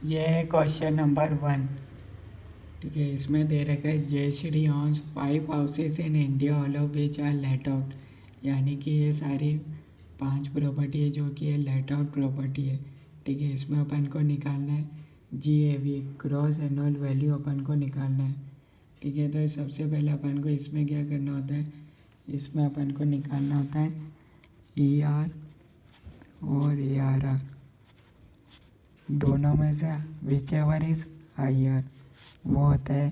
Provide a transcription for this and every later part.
ये है question number 1। ठीक है, इसमें दे रखा है Jayashree owns 5 houses in India all of which are let out. यानी कि ये सारी 5 प्रॉपर्टी है जो कि ये लेट आउट प्रॉपर्टी है। ठीक है, इसमें अपन को निकालना है GAV, ग्रॉस एनुअल वैल्यू अपन को निकालना है। ठीक है, तो सबसे पहले अपन को इसमें क्या करना होता है, इसमें अपन को निकालना होता है ER और ARR, दोनों में से विच एवर इज हायर वो होता है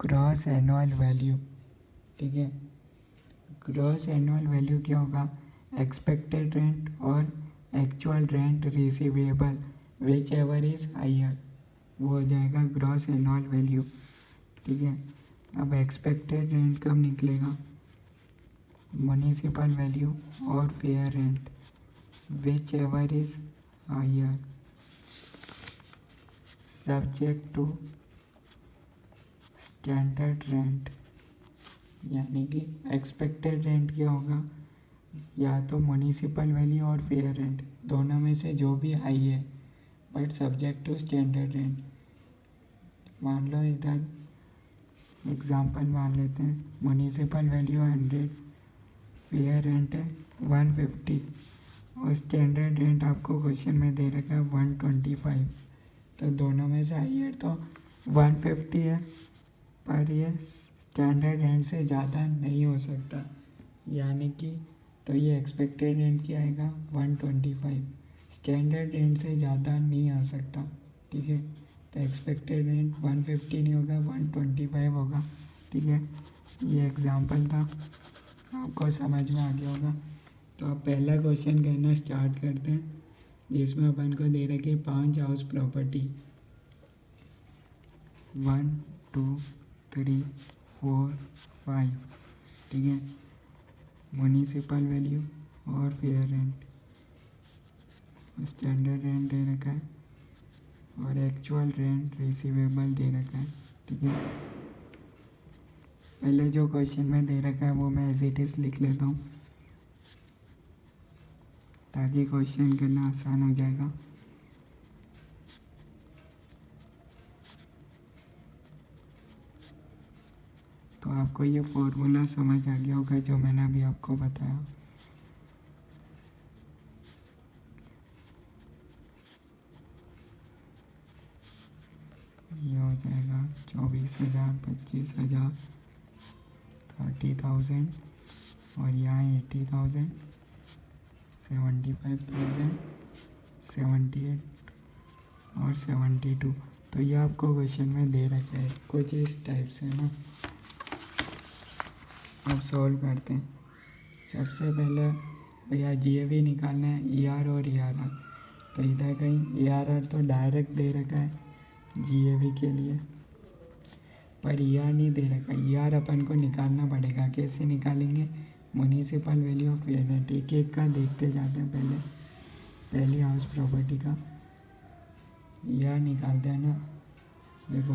ग्रॉस एनुअल वैल्यू। ठीक है, ग्रॉस एनुअल वैल्यू क्या होगा, एक्सपेक्टेड रेंट और actual rent receivable whichever is higher वो हो जाएगा ग्रॉस एनुअल वैल्यू। ठीक है, अब एक्सपेक्टेड रेंट कब निकलेगा, म्युनिसिपल वैल्यू और fair rent whichever is higher subject to standard rent. यानी कि एक्सपेक्टेड रेंट क्या होगा, या तो म्युनिसिपल वैल्यू और फेयर रेंट दोनों में से जो भी हाई है but subject to standard rent. मान लो इधर एग्जांपल मान लेते हैं, म्युनिसिपल वैल्यू 100, फेयर रेंट है 150 और स्टैंडर्ड रेंट आपको क्वेश्चन में दे रखा है 125। तो दोनों में से हाई है तो 150 है, पर ये स्टैंडर्ड रेंट से ज़्यादा नहीं हो सकता। यानी कि तो ये एक्सपेक्टेड रेंट क्या आएगा 125, स्टैंडर्ड रेंट से ज़्यादा नहीं आ सकता। ठीक है, तो एक्सपेक्टेड रेंट 150 नहीं होगा 125 होगा। ठीक है, ये एग्जांपल था, आपको समझ में आ गया होगा। तो आप पहला क्वेश्चन करना स्टार्ट करते हैं, जिसमें अपन को दे रखी है 5 हाउस प्रॉपर्टी 1 2 3 4 5। ठीक है, म्युनिसिपल वैल्यू और फेयर रेंट, स्टैंडर्ड रेंट दे रखा है और एक्चुअल रेंट रिसीवेबल दे रखा है। ठीक है, पहले जो क्वेश्चन में दे रखा है वो मैं एज इट इज़ लिख लेता हूँ ताकि क्वेश्चन करना आसान हो जाएगा। तो आपको ये फॉर्मूला समझ आ गया होगा जो मैंने अभी आपको बताया। ये हो जाएगा 24,000, 25,000, 30,000 और यहाँ 80,000, 75,000, 78 और 72। तो ये आपको क्वेश्चन में दे रखा है कुछ इस टाइप से ना। अब सॉल्व करते हैं। सबसे पहले भैया GAV निकालना है, ER और ARR। तो इधर कहीं ARR तो डायरेक्ट दे रखा है GAV के लिए, पर ER नहीं दे रखा। ER अपन को निकालना पड़ेगा, कैसे निकालेंगे, municipal value of fair rent एक एक का देखते जाते हैं। पहली हाउस प्रॉपर्टी का ER निकालते हैं ना। देखो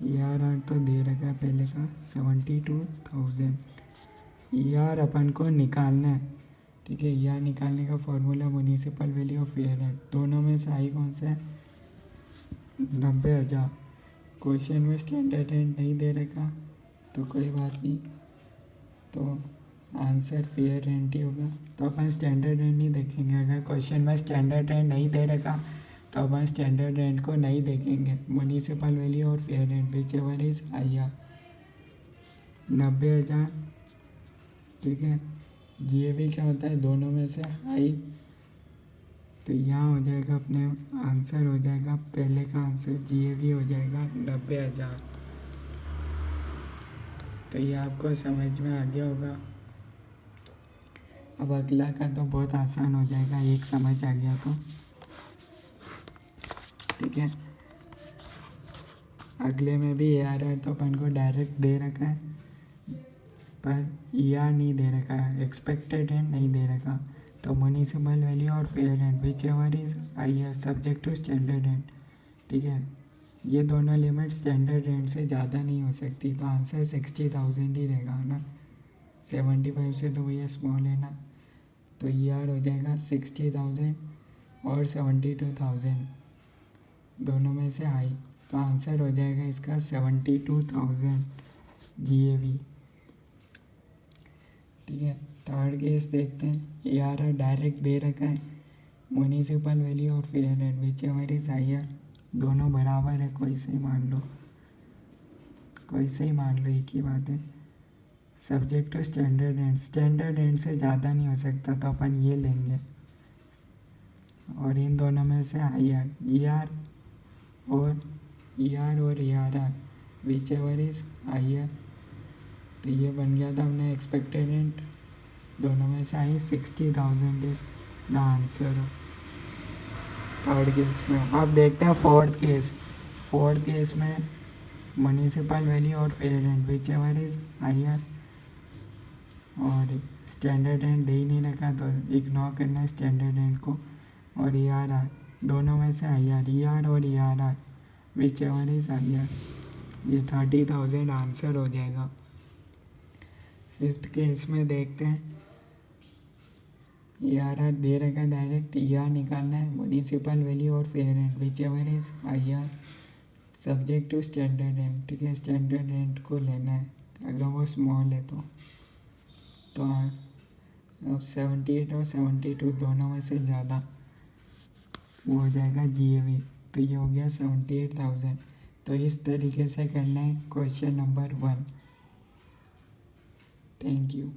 ERR तो दे रखा है पहले का 72,000। ER अपन को निकालना है। ठीक है, ER निकालने का formula municipal value of fair rent, दोनों में से हाई कौन सा है 90,000। क्वेश्चन में स्टैंडर्ड रेंट नहीं दे रखा तो कोई बात नहीं, तो आंसर फेयर रेंट ही होगा। तो अपन स्टैंडर्ड रेंट नहीं देखेंगे, अगर क्वेश्चन में स्टैंडर्ड रेंट नहीं दे रखा तो अपन स्टैंडर्ड रेंट को नहीं देखेंगे। म्युनिसिपल वैल्यू और fair rent whichever is higher 90,000। ठीक है, GAV क्या होता है, दोनों में से हाई। तो यहाँ हो जाएगा अपने आंसर हो जाएगा, पहले का आंसर GAV हो जाएगा 90,000। तो ये आपको समझ में आ गया होगा। अब अगला का तो बहुत आसान हो जाएगा, एक समझ आ गया तो। ठीक है, अगले में भी ARR तो अपन को डायरेक्ट दे रखा है, पर ER नहीं दे रखा है, एक्सपेक्टेड रेंट नहीं दे रखा। तो म्युनिसिपल वैल्यू और fair rent whichever is higher subject to standard rent. ठीक है, ये दोनों लिमिट स्टैंडर्ड रेंट से ज़्यादा नहीं हो सकती, तो आंसर 60,000 ही रहेगा ना। 75 से तो भैया स्मॉल है ना, तो ER हो जाएगा 60,000 और 72,000। दोनों में से हाई, तो आंसर हो जाएगा इसका 72,000 GAV। ठीक है, थर्ड केस देखते हैं। ARR डायरेक्ट दे रखा है, म्यूनिसिपल वैल्यू और fair rent whichever is higher, दोनों बराबर है, कोई से ही मान लो, कोई से ही मान लो, एक ही बात है। Subject to standard rent, standard rent से ज़्यादा नहीं हो सकता, तो अपन ये लेंगे। और इन दोनों में से हायर ER और ARR whichever is higher, तो ये बन गया था अपने एक्सपेक्टेड रेंट, दोनों में से I 60,000 is the answer third case में। अब देखते हैं फोर्थ केस। फोर्थ केस में म्यूनिसिपल वैल्यू और fair rent whichever is higher, और स्टैंडर्ड रेंट दे ही नहीं रखा, तो इग्नोर करना है स्टैंडर्ड रेंट को। और ARR दोनों में से हायर, ER और ARR whichever is higher, ये 30,000 आंसर हो जाएगा। फिफ्थ केस में देखते हैं। ARR दे रखा डायरेक्ट, ER निकालना है, म्यूनिसिपल वैल्यू और fair rent whichever is higher, subject to standard rent. ठीक है, स्टैंडर्ड रेंट को लेना है अगर वो स्मॉल है तो अब 78 और 72 दोनों में से ज़्यादा, वो हो जाएगा GAV। तो ये हो गया 78,000। तो इस तरीके से करना है क्वेश्चन नंबर 1। Thank you.